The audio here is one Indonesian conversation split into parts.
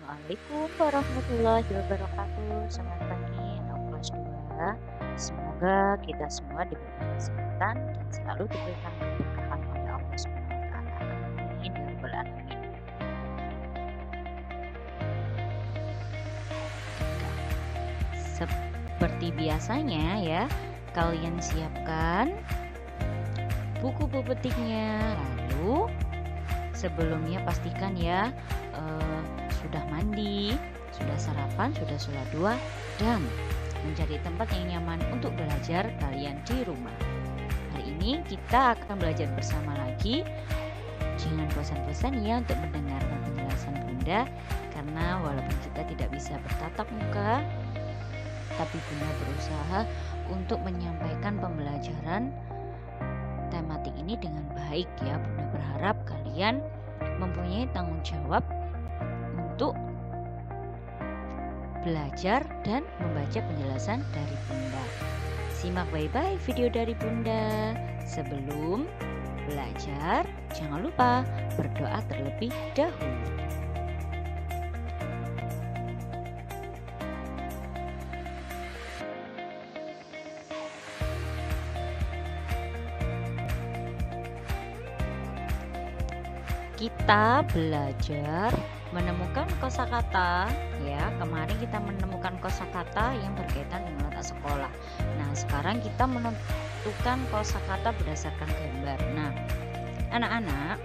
Assalamualaikum warahmatullahi wabarakatuh. Selamat pagi anak kelas 2. Semoga kita semua diberikan kesehatan dan selalu diberikan keberkahan oleh Allah Subhanahu wa taala. Amin ya rabbal alamin. Seperti biasanya ya, kalian siapkan buku pepetiknya. Lalu sebelumnya pastikan ya sudah mandi, sudah sarapan, sudah sholat dua, dan mencari tempat yang nyaman untuk belajar kalian di rumah. Hari ini kita akan belajar bersama lagi. Jangan bosan-bosan ya untuk mendengarkan penjelasan Bunda, karena walaupun kita tidak bisa bertatap muka, tapi Bunda berusaha untuk menyampaikan pembelajaran tematik ini dengan baik ya. Bunda berharap kalian mempunyai tanggung jawab untuk belajar dan membaca penjelasan dari Bunda. Simak baik-baik video dari Bunda. Sebelum belajar, jangan lupa berdoa terlebih dahulu. Kita belajar menemukan kosakata ya. Kemarin kita menemukan kosakata yang berkaitan dengan letak sekolah. Nah, sekarang kita menentukan kosakata berdasarkan gambar. Nah, anak-anak,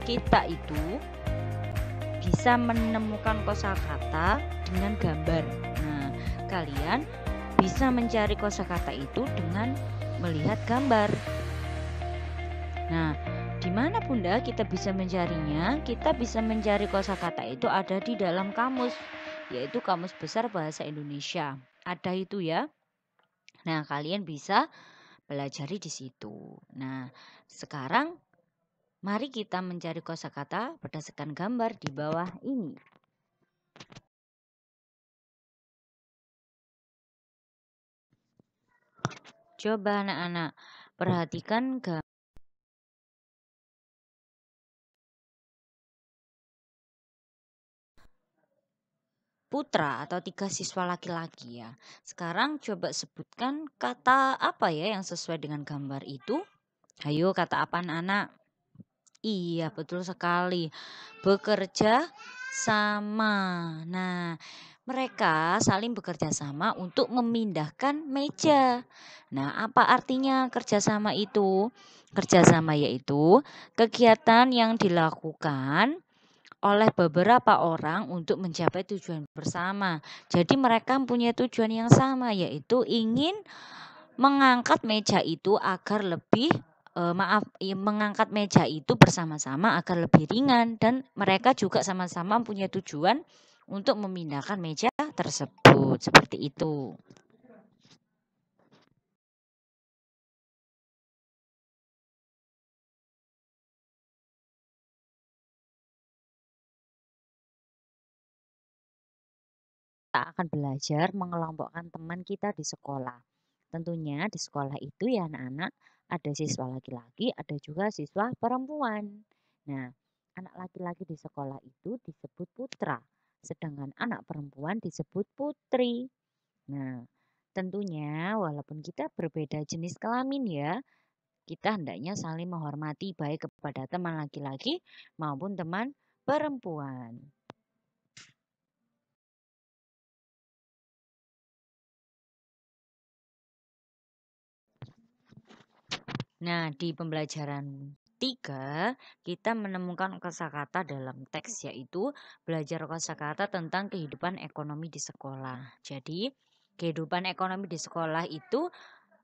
kita itu bisa menemukan kosakata dengan gambar. Nah, kalian bisa mencari kosakata itu dengan melihat gambar. Nah, di mana Bunda kita bisa mencarinya? Kita bisa mencari kosakata itu ada di dalam kamus, yaitu Kamus Besar Bahasa Indonesia. Ada itu ya. Nah, kalian bisa pelajari di situ. Nah, sekarang mari kita mencari kosakata berdasarkan gambar di bawah ini. Coba anak-anak perhatikan gambar putra atau 3 siswa laki-laki ya. Sekarang coba sebutkan kata apa ya yang sesuai dengan gambar itu. Ayo, kata apa anak-anak? Iya, betul sekali. Bekerja sama. Nah, mereka saling bekerja sama untuk memindahkan meja. Nah, apa artinya kerjasama itu? Kerjasama yaitu kegiatan yang dilakukan oleh beberapa orang untuk mencapai tujuan bersama. Jadi mereka mempunyai tujuan yang sama, yaitu ingin mengangkat meja itu agar lebih mengangkat meja itu bersama-sama agar lebih ringan, dan mereka juga sama-sama mempunyai tujuan untuk memindahkan meja tersebut. Seperti itu. Kita akan belajar mengelompokkan teman kita di sekolah. Tentunya di sekolah itu ya anak-anak, ada siswa laki-laki, ada juga siswa perempuan. Nah, anak laki-laki di sekolah itu disebut putra, sedangkan anak perempuan disebut putri. Nah, tentunya walaupun kita berbeda jenis kelamin ya, kita hendaknya saling menghormati baik kepada teman laki-laki maupun teman perempuan. Nah, di pembelajaran 3, kita menemukan kosakata dalam teks, yaitu belajar kosakata tentang kehidupan ekonomi di sekolah. Jadi, kehidupan ekonomi di sekolah itu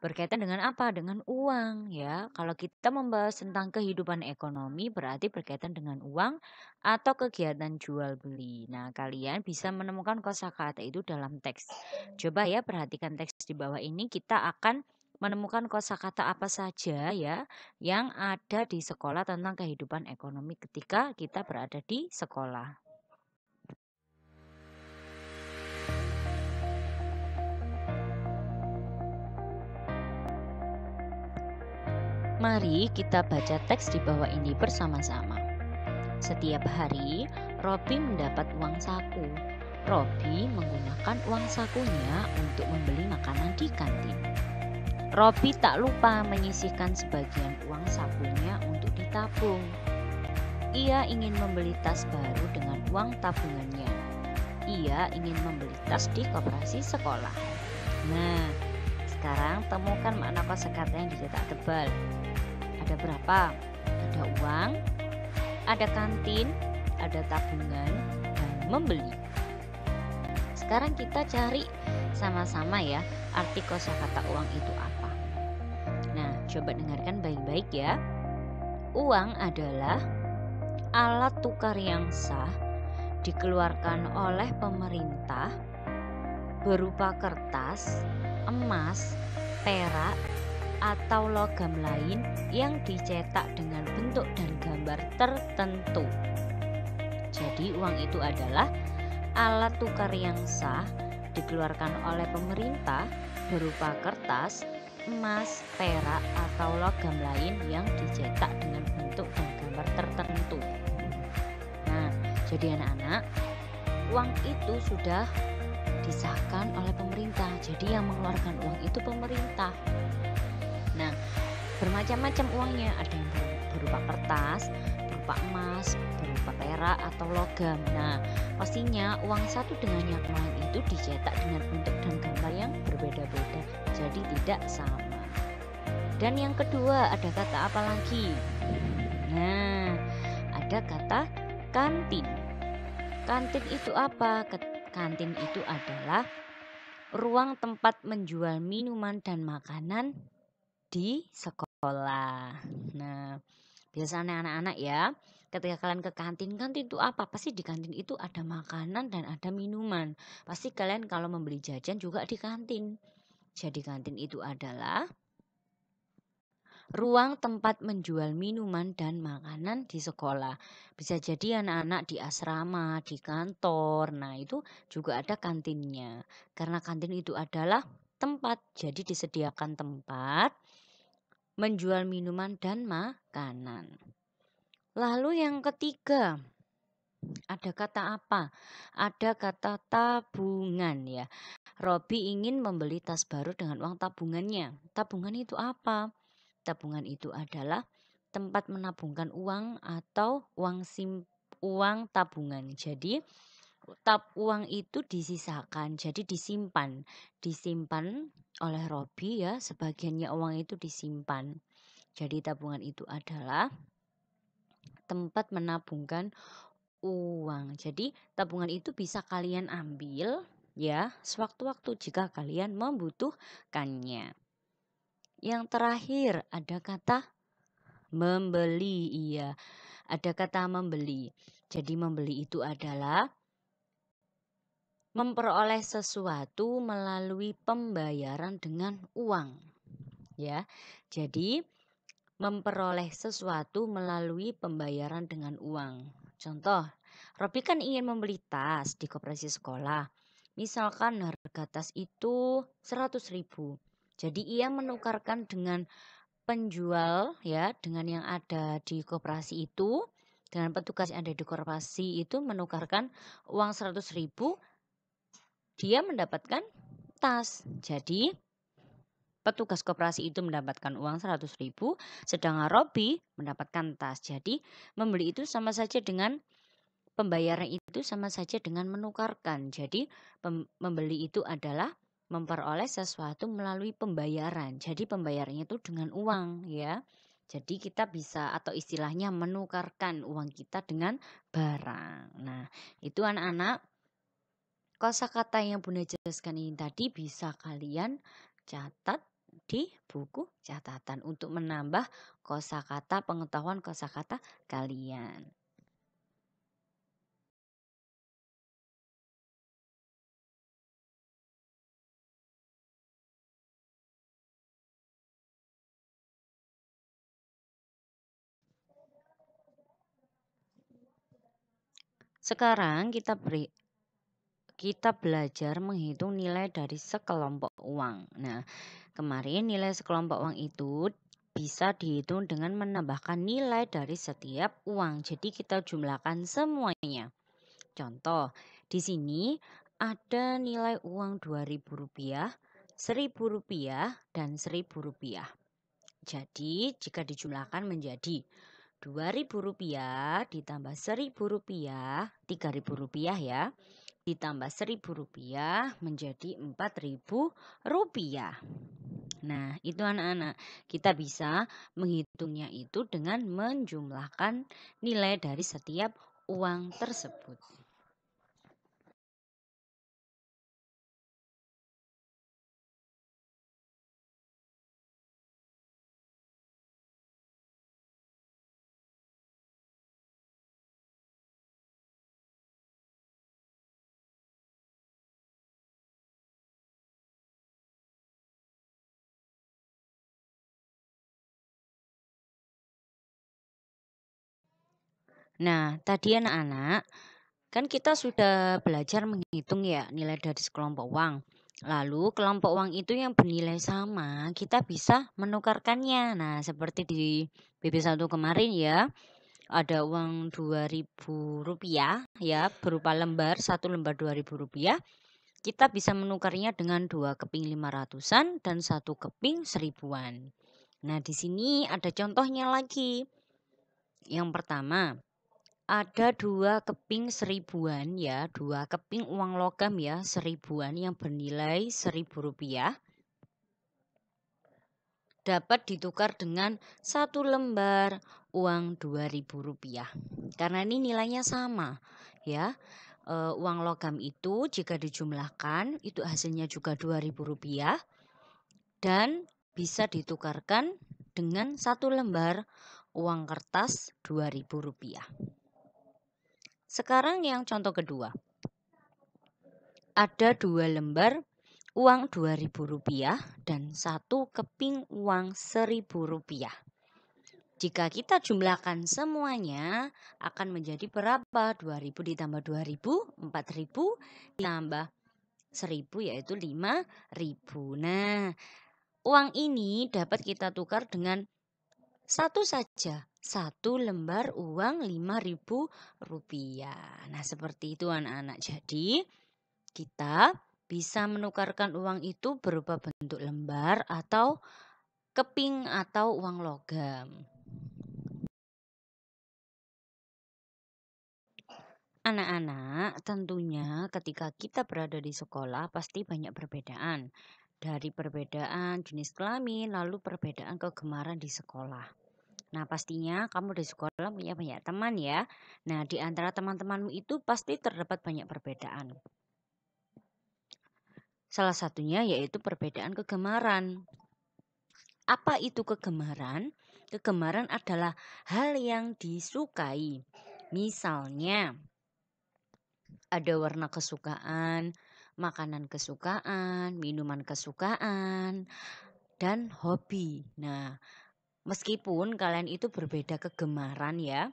berkaitan dengan apa? Dengan uang ya. Kalau kita membahas tentang kehidupan ekonomi berarti berkaitan dengan uang atau kegiatan jual beli. Nah, kalian bisa menemukan kosakata itu dalam teks. Coba ya perhatikan teks di bawah ini, kita akan menemukan kosakata apa saja ya yang ada di sekolah tentang kehidupan ekonomi ketika kita berada di sekolah. Mari kita baca teks di bawah ini bersama-sama. Setiap hari, Robi mendapat uang saku. Robi menggunakan uang sakunya untuk membeli makanan di kantin. Robi tak lupa menyisihkan sebagian uang sakunya untuk ditabung. Ia ingin membeli tas baru dengan uang tabungannya. Ia ingin membeli tas di koperasi sekolah. Nah, sekarang temukan makna kosakata yang dicetak tebal. Ada berapa? Ada uang, ada kantin, ada tabungan, dan membeli. Sekarang kita cari sama-sama ya arti kosakata uang itu apa. Nah, coba dengarkan baik-baik ya. Uang adalah alat tukar yang sah dikeluarkan oleh pemerintah berupa kertas, emas, perak, atau logam lain yang dicetak dengan bentuk dan gambar tertentu. Jadi uang itu adalah alat tukar yang sah dikeluarkan oleh pemerintah berupa kertas, emas, perak, atau logam lain yang dicetak dengan bentuk dan gambar tertentu. Nah, jadi anak-anak, uang itu sudah disahkan oleh pemerintah. Jadi yang mengeluarkan uang itu pemerintah. Nah, bermacam-macam uangnya, ada yang berupa kertas, berupa emas, berupa perak atau logam. Nah, pastinya uang satu dengan yang lain itu dicetak dengan bentuk dan gambar yang berbeda-beda, jadi tidak sama. Dan yang kedua, ada kata apa lagi? Nah, ada kata kantin. Kantin itu apa? Kantin itu adalah ruang tempat menjual minuman dan makanan di sekolah. Nah, biasanya anak-anak ya, ketika kalian ke kantin, kantin itu apa? Pasti di kantin itu ada makanan dan ada minuman. Pasti kalian kalau membeli jajan juga di kantin. Jadi kantin itu adalah ruang tempat menjual minuman dan makanan di sekolah. Bisa jadi anak-anak di asrama, di kantor. Nah, itu juga ada kantinnya. Karena kantin itu adalah tempat, jadi disediakan tempat menjual minuman dan makanan. Lalu yang ketiga, ada kata apa? Ada kata tabungan ya. Robi ingin membeli tas baru dengan uang tabungannya. Tabungan itu apa? Tabungan itu adalah tempat menabungkan uang atau uang tabungan. Jadi uang itu disisakan, jadi disimpan oleh Robi ya. Sebagiannya uang itu disimpan. Jadi tabungan itu adalah tempat menabungkan uang. Jadi tabungan itu bisa kalian ambil ya sewaktu-waktu jika kalian membutuhkannya. Yang terakhir ada kata membeli. Iya, ada kata membeli. Jadi membeli itu adalah memperoleh sesuatu melalui pembayaran dengan uang. Ya. Jadi memperoleh sesuatu melalui pembayaran dengan uang. Contoh, Robi kan ingin membeli tas di koperasi sekolah. Misalkan harga tas itu 100.000. Jadi ia menukarkan dengan penjual ya, dengan yang ada di koperasi itu, dengan petugas yang ada di koperasi itu menukarkan uang 100.000, dia mendapatkan tas. Jadi petugas koperasi itu mendapatkan uang 100.000, sedangkan Robi mendapatkan tas. Jadi membeli itu sama saja dengan pembayaran itu sama saja dengan menukarkan. Jadi membeli itu adalah memperoleh sesuatu melalui pembayaran. Jadi pembayarannya itu dengan uang ya. Jadi kita bisa atau istilahnya menukarkan uang kita dengan barang. Nah, itu anak-anak kosakata yang Bunda jelaskan ini tadi bisa kalian catat di buku catatan untuk menambah kosakata, pengetahuan kosakata kalian. Sekarang kita belajar menghitung nilai dari sekelompok uang. Nah, kemarin nilai sekelompok uang itu bisa dihitung dengan menambahkan nilai dari setiap uang. Jadi kita jumlahkan semuanya. Contoh, di sini ada nilai uang Rp2.000, Rp1.000, dan Rp1.000. Jadi jika dijumlahkan menjadi Rp2.000 ditambah Rp1.000, Rp3.000 ya, ditambah Rp1.000 menjadi Rp4.000. Nah, itu anak-anak. Kita bisa menghitungnya itu dengan menjumlahkan nilai dari setiap uang tersebut. Nah, tadi anak-anak, kan kita sudah belajar menghitung ya nilai dari sekelompok uang. Lalu kelompok uang itu yang bernilai sama, kita bisa menukarkannya. Nah, seperti di BB1 kemarin ya, ada uang Rp2.000 ya, berupa lembar, satu lembar Rp2.000. Kita bisa menukarnya dengan 2 keping 500-an dan 1 keping 1.000-an. Nah, di sini ada contohnya lagi. Yang pertama, ada 2 keping 1.000-an ya, 2 keping uang logam ya, 1.000-an yang bernilai Rp1.000 dapat ditukar dengan 1 lembar uang Rp2.000. Karena ini nilainya sama ya. Uang logam itu jika dijumlahkan itu hasilnya juga Rp2.000 dan bisa ditukarkan dengan 1 lembar uang kertas Rp2.000. Sekarang yang contoh kedua. Ada 2 lembar uang Rp2.000 dan 1 keping uang Rp1.000. Jika kita jumlahkan semuanya akan menjadi berapa? 2.000 ditambah 2.000, 4.000 ditambah 1.000 yaitu 5.000. Nah, uang ini dapat kita tukar dengan satu saja, 1 lembar uang Rp5.000. Nah, seperti itu anak-anak. Jadi, kita bisa menukarkan uang itu berupa bentuk lembar atau keping atau uang logam. Anak-anak, tentunya ketika kita berada di sekolah pasti banyak perbedaan. Dari perbedaan jenis kelamin, lalu perbedaan kegemaran di sekolah. Nah, pastinya kamu di sekolah punya banyak teman ya. Nah, di antara teman-temanmu itu pasti terdapat banyak perbedaan. Salah satunya yaitu perbedaan kegemaran. Apa itu kegemaran? Kegemaran adalah hal yang disukai. Misalnya, ada warna kesukaan, makanan kesukaan, minuman kesukaan, dan hobi. Nah, meskipun kalian itu berbeda kegemaran ya,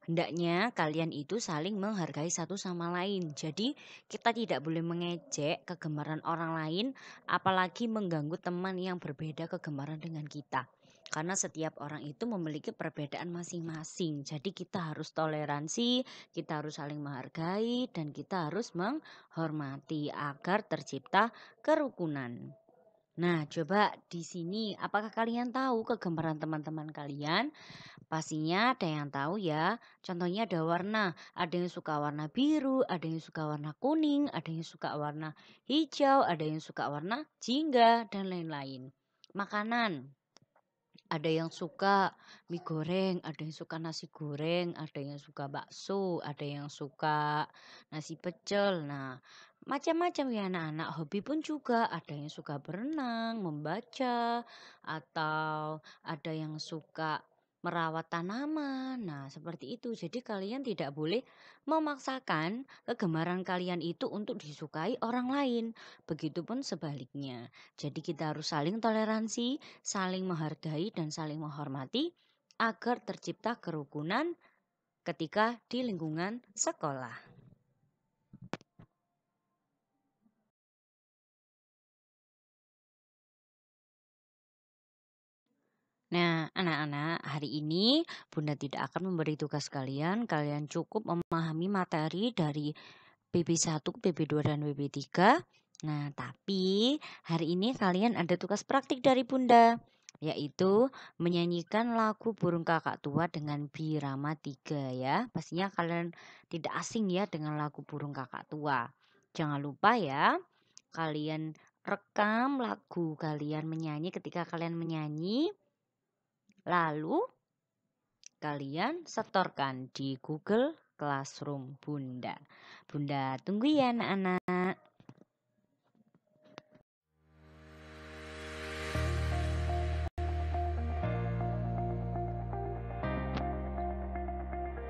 hendaknya kalian itu saling menghargai satu sama lain. Jadi kita tidak boleh mengejek kegemaran orang lain, apalagi mengganggu teman yang berbeda kegemaran dengan kita. Karena setiap orang itu memiliki perbedaan masing-masing. Jadi kita harus toleransi, kita harus saling menghargai, dan kita harus menghormati agar tercipta kerukunan. Nah, coba di sini, apakah kalian tahu kegemaran teman-teman kalian? Pastinya ada yang tahu ya. Contohnya ada warna. Ada yang suka warna biru, ada yang suka warna kuning, ada yang suka warna hijau, ada yang suka warna jingga, dan lain-lain. Makanan. Ada yang suka mie goreng, ada yang suka nasi goreng, ada yang suka bakso, ada yang suka nasi pecel. Nah, macam-macam ya anak-anak. Hobi pun juga ada yang suka berenang, membaca, atau ada yang suka merawat tanaman. Nah, seperti itu. Jadi kalian tidak boleh memaksakan kegemaran kalian itu untuk disukai orang lain. Begitupun sebaliknya. Jadi kita harus saling toleransi, saling menghargai dan saling menghormati agar tercipta kerukunan ketika di lingkungan sekolah. Nah, anak-anak, hari ini Bunda tidak akan memberi tugas kalian. Kalian cukup memahami materi dari PB1, PB2, dan PB3. Nah, tapi hari ini kalian ada tugas praktik dari Bunda, yaitu menyanyikan lagu Burung Kakak Tua dengan Birama 3 ya. Pastinya kalian tidak asing ya dengan lagu Burung Kakak Tua. Jangan lupa ya, kalian rekam lagu kalian menyanyi ketika kalian menyanyi. Lalu kalian setorkan di Google Classroom Bunda. Bunda tunggu ya anak-anak.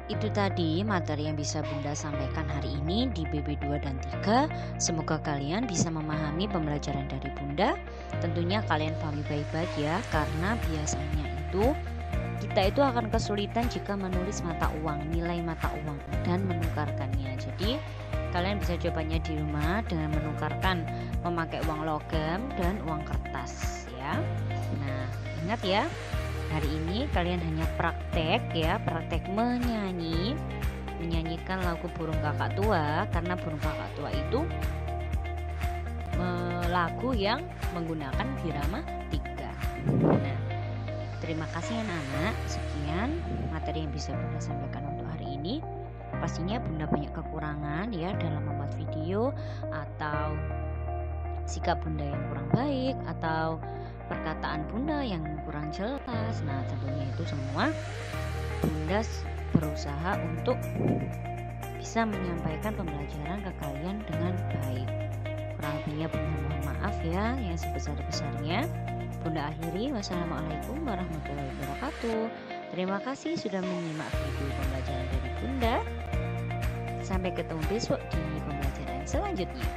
Itu tadi materi yang bisa Bunda sampaikan hari ini di BB2 dan 3. Semoga kalian bisa memahami pembelajaran dari Bunda. Tentunya kalian pahami baik-baik ya, karena biasanya kita itu akan kesulitan jika menulis mata uang, nilai mata uang dan menukarkannya. Jadi kalian bisa cobanya di rumah dengan menukarkan memakai uang logam dan uang kertas ya. Nah, ingat ya, hari ini kalian hanya praktek ya, praktek menyanyikan lagu Burung Kakak Tua, karena Burung Kakak Tua itu lagu yang menggunakan birama 3. Nah, terima kasih anak-anak. Sekian materi yang bisa Bunda sampaikan untuk hari ini. Pastinya Bunda banyak kekurangan ya dalam membuat video, atau sikap Bunda yang kurang baik, atau perkataan Bunda yang kurang jelas. Nah, tentunya itu semua Bunda berusaha untuk bisa menyampaikan pembelajaran ke kalian dengan baik. Kurang lebihnya Bunda mohon maaf ya yang sebesar-besarnya. Bunda akhiri. Wassalamualaikum warahmatullahi wabarakatuh. Terima kasih sudah menyimak video pembelajaran dari Bunda. Sampai ketemu besok di pembelajaran selanjutnya.